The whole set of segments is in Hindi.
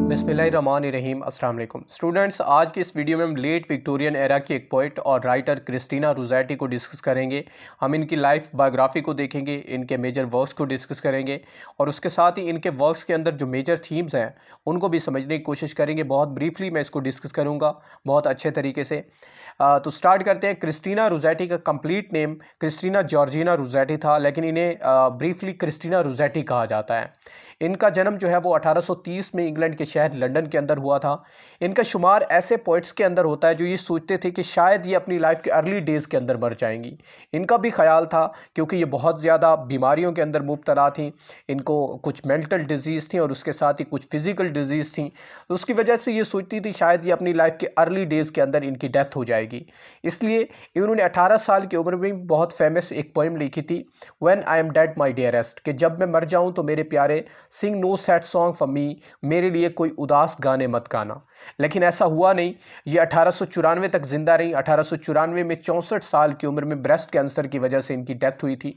बिस्मिल्लाहिर्रहमानिर्रहीम अस्सलाम वालेकुम स्टूडेंट्स। आज की इस वीडियो में हम लेट विक्टोरियन एरा की एक पोइट और राइटर क्रिस्टीना रोज़ेटी को डिस्कस करेंगे। हम इनकी लाइफ बायोग्राफी को देखेंगे, इनके मेजर वर्क्स को डिस्कस करेंगे और उसके साथ ही इनके वर्क्स के अंदर जो मेजर थीम्स हैं उनको भी समझने की कोशिश करेंगे। बहुत ब्रीफली मैं इसको डिस्कस करूँगा बहुत अच्छे तरीके से। तो स्टार्ट करते हैं। क्रिस्टीना रोज़ेटी का कंप्लीट नेम क्रिस्टीना जॉर्जिना रोज़ेटी था, लेकिन इन्हें ब्रीफली क्रिस्टीना रोज़ेटी कहा जाता है। इनका जन्म जो है वो 1830 में इंग्लैंड के शहर लंदन के अंदर हुआ था। इनका शुमार ऐसे पोइट्स के अंदर होता है जो ये सोचते थे कि शायद ये अपनी लाइफ के अर्ली डेज़ के अंदर मर जाएंगी। इनका भी ख्याल था, क्योंकि ये बहुत ज़्यादा बीमारियों के अंदर मुब्तला थी। इनको कुछ मेंटल डिजीज़ थी और उसके साथ ही कुछ फिज़िकल डिजीज़ थी। तो उसकी वजह से ये सोचती थी शायद ये अपनी लाइफ के अर्ली डेज़ के अंदर इनकी डेथ हो जाएगी। इसलिए इन्होंने 18 साल की उम्र में बहुत फेमस एक पोइम लिखी थी, when I am dead my dearest, कि जब मैं मर जाऊं तो मेरे प्यारे, sing no sad song for me, मेरे लिए कोई उदास गाने मत गाना। लेकिन ऐसा हुआ नहीं। ये 1894 तक जिंदा रही। 1894 में 64 साल की उम्र में ब्रेस्ट कैंसर की वजह से इनकी डेथ हुई थी।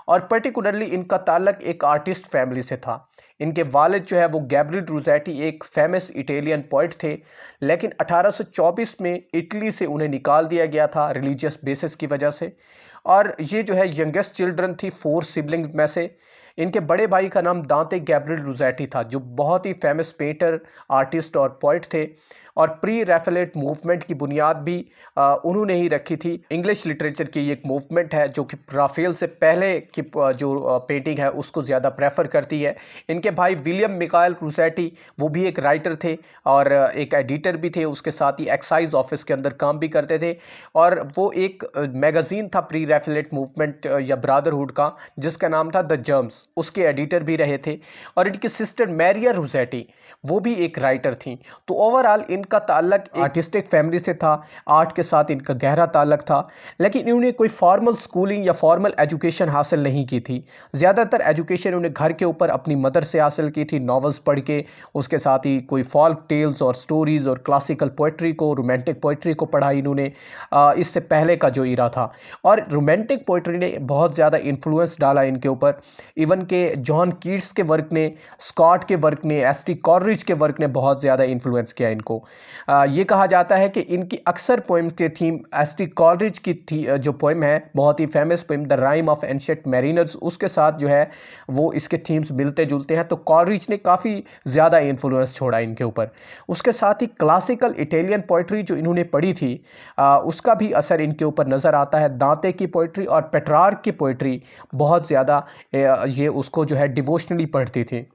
और पर्टिकुलरली इनका ताल्लुक एक आर्टिस्ट फैमिली से था। इनके वालिद जो है वो गैब्रियल रोज़ेटी एक फेमस इटालियन पोइट थे, लेकिन 1824 में इटली से उन्हें निकाल दिया गया था रिलीजियस बेसिस की वजह से। और ये जो है यंगेस्ट चिल्ड्रन थी 4 सिबलिंग्स में से। इनके बड़े भाई का नाम दांते गैब्रियल रोज़ेटी था, जो बहुत ही फेमस पेंटर, आर्टिस्ट और पोइट थे। और प्री रैफेलेट मूवमेंट की बुनियाद भी उन्होंने ही रखी थी। इंग्लिश लिटरेचर की एक मूवमेंट है जो कि राफेल से पहले की जो पेंटिंग है उसको ज़्यादा प्रेफर करती है। इनके भाई विलियम मिकाइल रोज़ेटी वो भी एक राइटर थे और एक एडिटर भी थे। उसके साथ ही एक्साइज ऑफिस के अंदर काम भी करते थे। और वो एक मैगज़ीन था प्री रैफेलेट मूवमेंट या ब्रदरहुड का, जिसका नाम था द जर्म्स, उसके एडिटर भी रहे थे। और इनकी सिस्टर मैरिया रोज़ेटी वो भी एक राइटर थी। तो ओवरऑल इनका ताल्लुक आर्टिस्टिक फैमिली से था। आर्ट के साथ इनका गहरा ताल्लुक था। लेकिन इन्होंने कोई फॉर्मल स्कूलिंग या फॉर्मल एजुकेशन हासिल नहीं की थी। ज़्यादातर एजुकेशन उन्हें घर के ऊपर अपनी मदर से हासिल की थी, नॉवेल्स पढ़ के। उसके साथ ही कोई फॉल्क टेल्स और स्टोरीज़ और क्लासिकल पोइट्री को, रोमांटिक पोइट्री को पढ़ा इन्होंने। इससे पहले का जो इरा था। और रोमांटिक पोइट्री ने बहुत ज़्यादा इन्फ्लुएंस डाला इनके ऊपर। इवन के जॉन कीट्स के वर्क ने, स्कॉट के वर्क ने, एस.टी. कॉलरिज के वर्क ने बहुत ज़्यादा इन्फ्लुएंस किया इनको। ये कहा जाता है कि इनकी अक्सर पोइम के थीम एस.टी. कॉलरिज की थी, जो पोइम है बहुत ही famous poem the rime of ancient mariners, उसके साथ जो है वो इसके थीम्स मिलते जुलते हैं। तो कॉलरिज ने काफ़ी ज़्यादा इन्फ्लुएंस छोड़ा इनके ऊपर। उसके साथ ही क्लासिकल इटालियन पोइट्री जो इन्होंने पढ़ी थी उसका भी असर इनके ऊपर नज़र आता है। दांते की पोइट्री और पेट्रार्क की पोइट्री बहुत ज़्यादा ये उसको जो है डिवोशनली पढ़ती थी।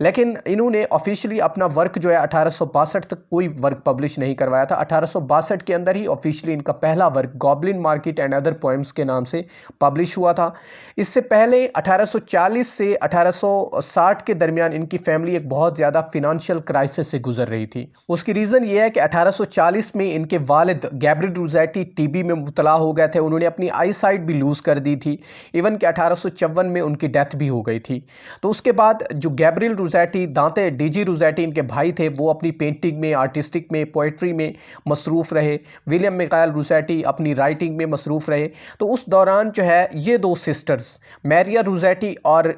लेकिन इन्होंने ऑफिशियली अपना वर्क जो है 1862 तक कोई वर्क पब्लिश नहीं करवाया था। 1862 के अंदर ही ऑफिशियली इनका पहला work goblin market and other poems के नाम से पब्लिश हुआ था। इससे पहले 1840 से 1860 के दरमियान इनकी फैमिली एक बहुत ज़्यादा फिनेंशियल क्राइसिस से गुजर रही थी। उसकी रीज़न ये है कि 1840 में इनके वालिद गैब्रियल रोज़ेटी टीबी में मुब्तला हो गए थे। उन्होंने अपनी आई साइट भी लूज़ कर दी थी। इवन कि 1854 में उनकी डेथ भी हो गई थी। तो उसके बाद जो गैब्रियल रोज़ेटी, दांते डीजी रोज़ेटी इनके भाई थे, वो अपनी पेंटिंग में, आर्टिस्टिक में, पोइट्री में मसरूफ़ रहे। विलियम मिकाइल रोज़ेटी अपनी राइटिंग में मसरूफ़ रहे। तो उस दौरान जो है ये दो सिस्टर्स मैरिया रोज़ेटी और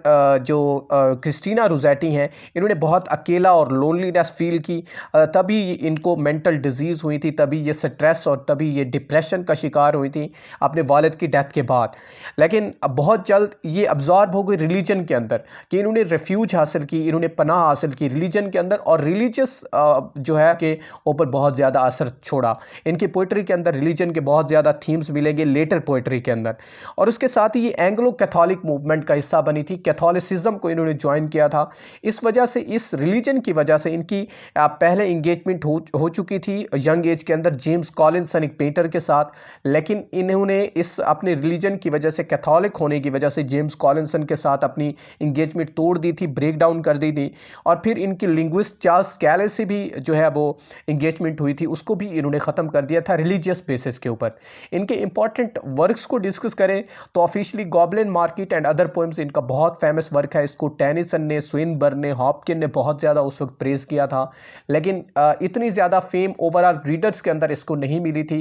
जो क्रिस्टीना रोज़ेटी हैं, इन्होंने बहुत अकेला और लोनलीनेस फील की। तभी इनको मेंटल डिजीज़ हुई थी, तभी ये स्ट्रेस और तभी ये डिप्रेशन का शिकार हुई थी अपने वालिद की डेथ के बाद। लेकिन बहुत जल्द ये अब्जॉर्ब हो गई रिलीजन के अंदर, कि इन्होंने रेफ्यूज हासिल की, इन्होंने पनाह हासिल की रिलीजन के अंदर। और रिलीजियस जो है के ऊपर बहुत ज़्यादा असर छोड़ा। इनकी पोइट्री के अंदर रिलीजन के बहुत ज़्यादा थीम्स मिलेंगे लेटर पोइट्री के अंदर। और उसके साथ ही ये एंग्लो कैथोलिक मूवमेंट का हिस्सा बनी थी। कैथोलिसिज्म को इन्होंने ज्वाइन किया था। इस वजह से, इस रिलीजन की वजह से इनकी पहले इंगेजमेंट हो चुकी थी यंग एज के अंदर जेम्स कॉलिंसन एक पेंटर के साथ। लेकिन इन्होंने इस अपने रिलीजन की वजह से, कैथोलिक होने की वजह से जेम्स कॉलिंसन के साथ अपनी इंगेजमेंट तोड़ दी थी, ब्रेक डाउन कर दी थी। और फिर इनकी लिंग्विस्ट चार्ल्स कैले से भी जो है वो इंगेजमेंट हुई थी, उसको भी इन्होंने ख़त्म कर दिया था रिलीजियस बेसिस के ऊपर। इनके इंपॉर्टेंट वर्क्स को डिस्कस करें तो officially goblin market and other poems इनका बहुत फेमस वर्क है। इसको टेनिसन ने, स्विनबर्न ने, हॉपकिन ने बहुत ज़्यादा उस वक्त प्रेज किया था। लेकिन इतनी ज़्यादा फेम ओवरऑल रीडर्स के अंदर इसको नहीं मिली थी।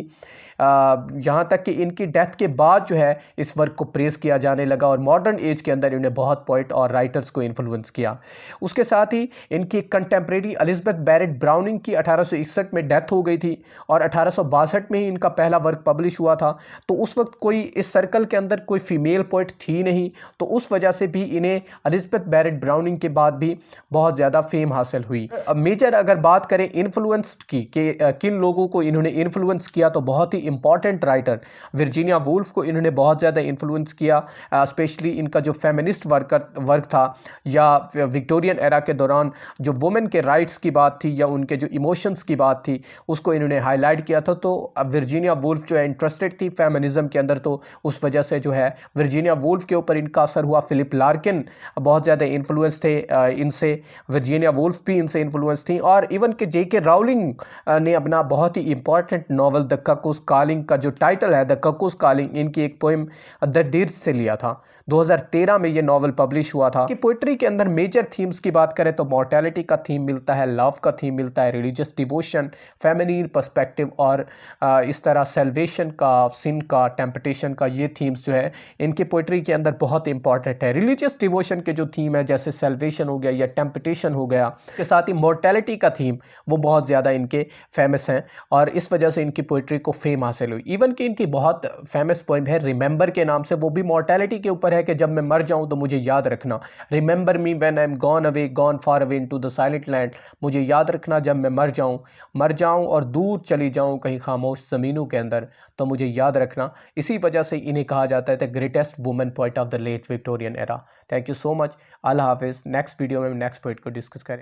यहाँ तक कि इनकी डेथ के बाद जो है इस वर्क को प्रेस किया जाने लगा और मॉडर्न एज के अंदर इन्होंने बहुत पोइट और राइटर्स को इन्फ्लुएंस किया। उसके साथ ही इनकी कंटेम्प्रेरी एलिजाबेथ बैरेट ब्राउनिंग की 1861 में डेथ हो गई थी और 1862 में ही इनका पहला वर्क पब्लिश हुआ था। तो उस वक्त कोई इस सर्कल के अंदर कोई फीमेल पोइट थी नहीं, तो उस वजह से भी इन्हें एलिजाबेथ बैरेट ब्राउनिंग के बाद भी बहुत ज़्यादा फेम हासिल हुई। मेजर अगर बात करें इन्फ्लुएंस की कि किन लोगों को इन्होंने इन्फ्लुएंस किया, तो बहुत ही इंपॉर्टेंट राइटर वर्जीनिया वुल्फ को इन्होंने बहुत ज़्यादा इन्फ्लुएंस किया। स्पेशली इनका जो फेमिनिस्ट वर्क था या विक्टोरियन एरा के दौरान जो वुमेन के राइट्स की बात थी या उनके जो इमोशंस की बात थी उसको इन्होंने हाईलाइट किया था। तो वर्जीनिया वुल्फ जो है इंटरेस्टेड थी फेमिनिज्म के अंदर, तो उस वजह से जो है वर्जीनिया वुल्फ के ऊपर इनका असर हुआ। फिलिप लार्किन बहुत ज़्यादा इन्फ्लुएंस थे इनसे, वर्जीनिया वुल्फ भी इनसे इन्फ्लुएंस थी। और इवन के J.K. राउलिंग ने अपना बहुत ही इंपॉर्टेंट नॉवल द कक्कूस कॉलिंग का जो टाइटल है द कक्कूस कॉलिंग, इनकी एक पोएम द डिर्ज से लिया था। 2013 में ये नॉवल पब्लिश हुआ था। कि पोइट्री के अंदर मेजर थीम्स की बात करें तो मॉर्टेलिटी का थीम मिलता है, लव का थीम मिलता है, रिलीजियस डिवोशन, फेमिनिन पर्सपेक्टिव और इस तरह सेल्वेशन का, सिन का, टेम्पटेशन का, ये थीम्स जो है इनकी पोइट्री के अंदर बहुत इंपॉर्टेंट है। रिलीजियस डिवोशन के जो थीम है जैसे सेल्वेशन हो गया या टेम्पटेशन हो गया, इसके साथ ही मॉर्टेलिटी का थीम वो बहुत ज़्यादा इनके फेमस हैं और इस वजह से इनकी पोइट्री को फेम हासिल हुई। इवन कि इनकी बहुत फेमस पोइम है रिमेंबर के नाम से, वो भी मॉर्टेलिटी के ऊपर है कि जब मैं मर जाऊं तो मुझे याद रखना, remember me when I M gone far away into the silent land, मुझे याद रखना जब मैं मर जाऊं और दूर चली जाऊं कहीं खामोश ज़मीनों के अंदर, तो मुझे याद रखना। इसी वजह से इन्हें कहा जाता है the greatest women poet of the late Victorian era. Thank you so much. अल्लाह हाफिज़। नेक्स्ट वीडियो में नेक्स्ट पोइट को डिस्कस करें।